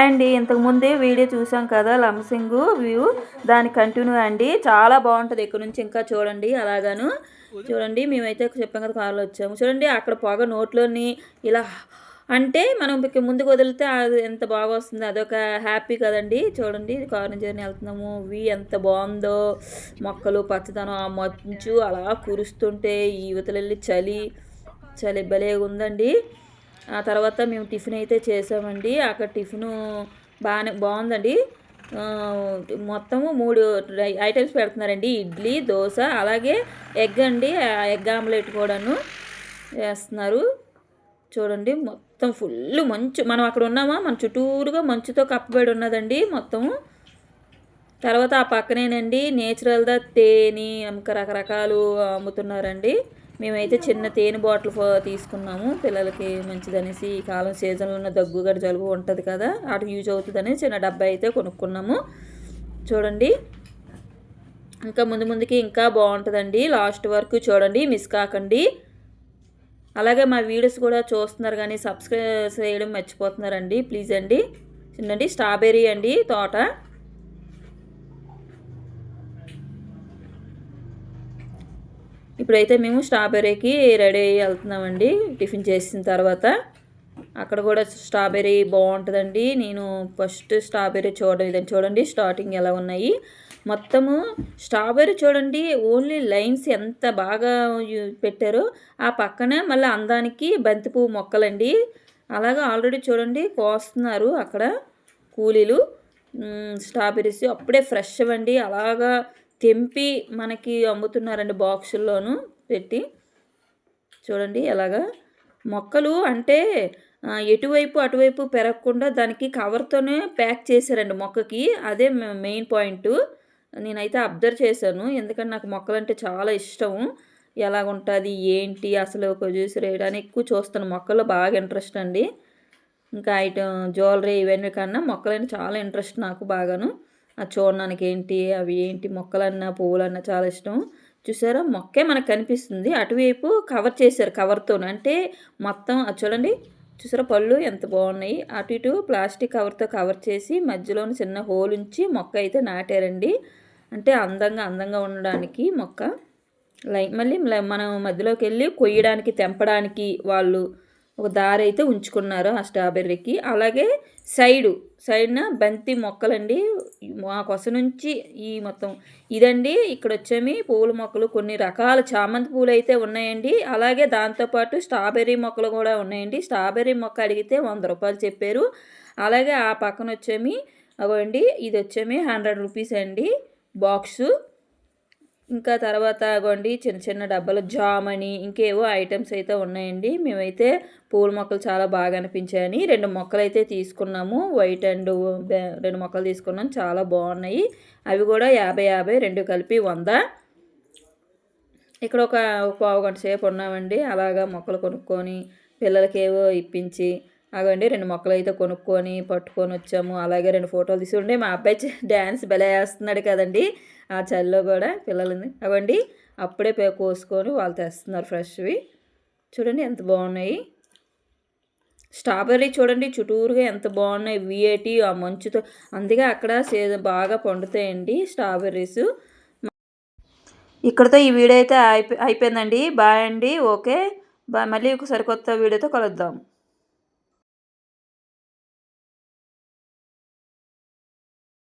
అండి. ఇంతకుముందే వీడియో చూసాం కదా లంసింగ్ వ్యూ, దాని కంటిన్యూ అండి. చాలా బాగుంటుంది. ఇక్కడ నుంచి ఇంకా చూడండి. అలాగాను చూడండి, మేమైతే చెప్పాం కదా కార్లో వచ్చాము. చూడండి అక్కడ పొగ నోట్లోని ఇలా అంటే మనం ముందుకు వదిలితే అది ఎంత బాగా వస్తుంది, అదొక హ్యాపీ కదండి. చూడండి కారు జర్నీ వెళ్తున్నాము, వ్యూ ఎంత బాగుందో, మొక్కలు పచ్చదనం, ఆ మంచు అలా కురుస్తుంటే ఈ యువతలెళ్ళి చలి చలి భలే ఉందండి. ఆ తర్వాత మేము టిఫిన్ అయితే చేసామండి. అక్కడ టిఫిను బాగుందండి. మొత్తము 3 ఐటమ్స్ పెడుతున్నారండి. ఇడ్లీ, దోశ, అలాగే ఎగ్ అండి. ఎగ్ ఆమ్లెట్ కూడాను వేస్తున్నారు. చూడండి మొత్తం ఫుల్ మంచు. మనం అక్కడ ఉన్నామా, మన చుట్టూరుగా మంచుతో కప్పబడి ఉన్నదండి మొత్తము. తర్వాత ఆ పక్కనేనండి నేచురల్గా తేనె ఇంకా రకరకాలు అమ్ముతున్నారండి. మేమైతే చిన్న తేనె బాటిల్ తీసుకున్నాము, పిల్లలకి మంచిదనేసి. ఈ కాలం సీజన్లో ఉన్న దగ్గు గడ్డ జలుబు ఉంటుంది కదా, అటు యూజ్ అవుతుందని చిన్న డబ్బా అయితే కొనుక్కున్నాము. చూడండి ఇంకా ముందుకి ఇంకా బాగుంటుందండి. లాస్ట్ వరకు చూడండి, మిస్ కాకండి. అలాగే మా వీడియోస్ కూడా చూస్తున్నారు కానీ సబ్స్క్రైబ్ చేయడం మర్చిపోతున్నారండి, ప్లీజ్ అండి. చూడండి స్ట్రాబెర్రీ అండి తోట. ఇప్పుడైతే మేము స్ట్రాబెర్రీకి రెడీ అయ్యి వెళ్తున్నామండి టిఫిన్ చేసిన తర్వాత. అక్కడ కూడా స్ట్రాబెర్రీ బాగుంటుందండి. నేను ఫస్ట్ స్ట్రాబెర్రీ ఇదని చూడండి స్టార్టింగ్ ఎలా ఉన్నాయి. మొత్తము స్ట్రాబెర్రీ చూడండి, ఓన్లీ లైన్స్ ఎంత బాగా పెట్టారో. ఆ పక్కన మళ్ళీ అందానికి బంతిపువ్వు మొక్కలండి. అలాగా ఆల్రెడీ చూడండి కోస్తున్నారు అక్కడ కూలీలు. స్ట్రాబెర్రీస్ అప్పుడే ఫ్రెష్ అండి, అలాగా తెంపి మనకి అమ్ముతున్నారండి బాక్సుల్లోనూ పెట్టి. చూడండి ఎలాగా మొక్కలు అంటే ఎటువైపు అటువైపు పెరగకుండా దానికి కవర్తోనే ప్యాక్ చేశారండి మొక్కకి. అదే మెయిన్ పాయింట్. నేనైతే అబ్జర్వ్ చేశాను, ఎందుకంటే నాకు మొక్కలంటే చాలా ఇష్టం. ఎలాగుంటుంది ఏంటి అసలు ప్రొడ్యూసర్ వేయడానికి ఎక్కువ చూస్తాను. మొక్కల్లో బాగా ఇంట్రెస్ట్ అండి. ఇంకా ఐటమ్ జ్యువెలరీ ఇవన్నీ కన్నా మొక్కలంటే చాలా ఇంట్రెస్ట్ నాకు బాగాను. అది చూడడానికి ఏంటి అవి ఏంటి మొక్కలన్నా పువ్వులన్నా చాలా ఇష్టం. చూసారా మొక్కే మనకు కనిపిస్తుంది, అటువైపు కవర్ చేశారు కవర్తో. అంటే మొత్తం అది చూడండి, చూసారా పళ్ళు ఎంత బాగున్నాయి. అటు ఇటు ప్లాస్టిక్ కవర్తో కవర్ చేసి మధ్యలోని చిన్న హోల్ ఉంచి మొక్క అయితే నాటారండి. అంటే అందంగా ఉండడానికి మొక్క. మళ్ళీ మనం మధ్యలోకి వెళ్ళి కొయ్యడానికి తెంపడానికి వాళ్ళు ఒక దారి అయితే ఉంచుకున్నారు ఆ స్ట్రాబెర్రీకి. అలాగే సైడ్న బంతి మొక్కలండి. మా కొస నుంచి ఈ మొత్తం ఇదండి. ఇక్కడ వచ్చేమి పూల మొక్కలు, కొన్ని రకాల చామంతి పూలు అయితే ఉన్నాయండి. అలాగే దాంతోపాటు స్ట్రాబెర్రీ మొక్కలు కూడా ఉన్నాయండి. స్ట్రాబెర్రీ మొక్క అడిగితే 100 రూపాయలు చెప్పారు. అలాగే ఆ పక్కన వచ్చేమి అవండి, ఇది వచ్చేమి 100 రూపీస్ అండి బాక్సు. ఇంకా తర్వాత అగోండి చిన్న డబ్బాలు జామని ఇంకేవో ఐటమ్స్ అయితే ఉన్నాయండి. మేమైతే పూల మొక్కలు చాలా బాగా అనిపించాయని 2 మొక్కలు అయితే తీసుకున్నాము. వైట్ అండ్ 2 మొక్కలు తీసుకున్నాం, చాలా బాగున్నాయి. అవి కూడా 50 2 కలిపి 100. ఇక్కడ ఒక పావు గంట సేపు ఉన్నామండి. అలాగా మొక్కలు కొనుక్కొని పిల్లలకి ఏవో ఇప్పించి అగండి 2 మొక్కలు అయితే కొనుక్కొని పట్టుకొని వచ్చాము. అలాగే 2 ఫోటోలు తీసుకుంటే మా అబ్బాయి డ్యాన్స్ భలే వేస్తున్నాడు కదండి ఆ చలిలో కూడా పిల్లలని. అవండి అప్పుడే కోసుకొని వాళ్ళు తెస్తున్నారు ఫ్రెష్వి. చూడండి ఎంత బాగున్నాయి. స్ట్రాబెర్రీ చూడండి చుట్టూరుగా ఎంత బాగున్నాయి. విఐటి ఆ మంచుతో, అందుకే అక్కడ బాగా పండుతాయండి స్ట్రాబెర్రీస్. ఇక్కడితో ఈ వీడియో అయితే అయిపోయిందండి. బాయ్ అండి. Okay bye. మళ్ళీ ఒక సరికొత్త వీడియోతో కలుద్దాం.